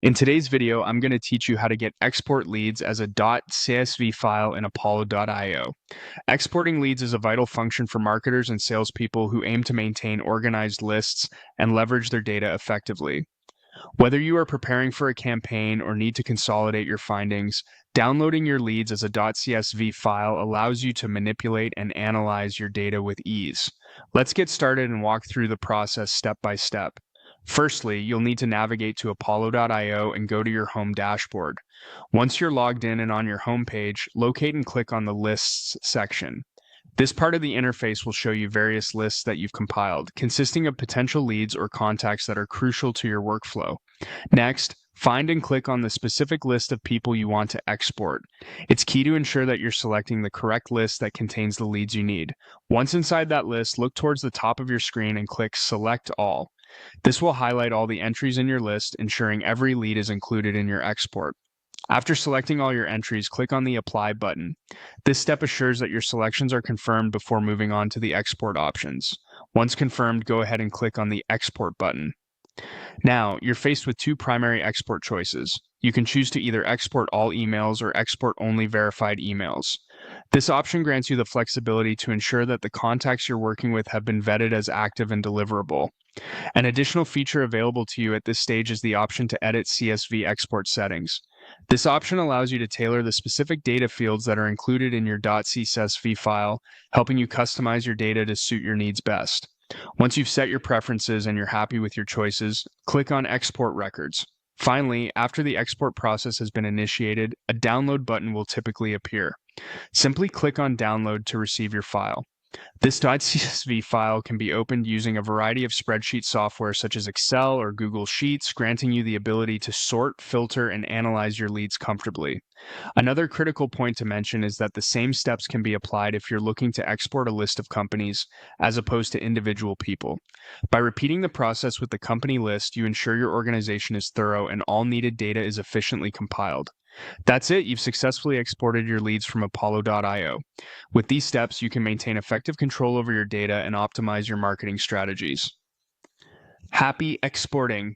In today's video, I'm going to teach you how to get export leads as a .csv file in Apollo.io. Exporting leads is a vital function for marketers and salespeople who aim to maintain organized lists and leverage their data effectively. Whether you are preparing for a campaign or need to consolidate your findings, downloading your leads as a .csv file allows you to manipulate and analyze your data with ease. Let's get started and walk through the process step by step. Firstly, you'll need to navigate to Apollo.io and go to your home dashboard. Once you're logged in and on your home page, locate and click on the Lists section. This part of the interface will show you various lists that you've compiled, consisting of potential leads or contacts that are crucial to your workflow. Next, find and click on the specific list of people you want to export. It's key to ensure that you're selecting the correct list that contains the leads you need. Once inside that list, look towards the top of your screen and click Select All. This will highlight all the entries in your list, ensuring every lead is included in your export. After selecting all your entries, click on the Apply button. This step assures that your selections are confirmed before moving on to the export options. Once confirmed, go ahead and click on the Export button. Now, you're faced with two primary export choices. You can choose to either export all emails or export only verified emails. This option grants you the flexibility to ensure that the contacts you're working with have been vetted as active and deliverable. An additional feature available to you at this stage is the option to edit CSV export settings. This option allows you to tailor the specific data fields that are included in your .csv file, helping you customize your data to suit your needs best. Once you've set your preferences and you're happy with your choices, click on Export Records. Finally, after the export process has been initiated, a download button will typically appear. Simply click on Download to receive your file. This .csv file can be opened using a variety of spreadsheet software such as Excel or Google Sheets, granting you the ability to sort, filter, and analyze your leads comfortably. Another critical point to mention is that the same steps can be applied if you're looking to export a list of companies as opposed to individual people. By repeating the process with the company list, you ensure your organization is thorough and all needed data is efficiently compiled. That's it, you've successfully exported your leads from Apollo.io. With these steps, you can maintain effective control over your data and optimize your marketing strategies. Happy exporting!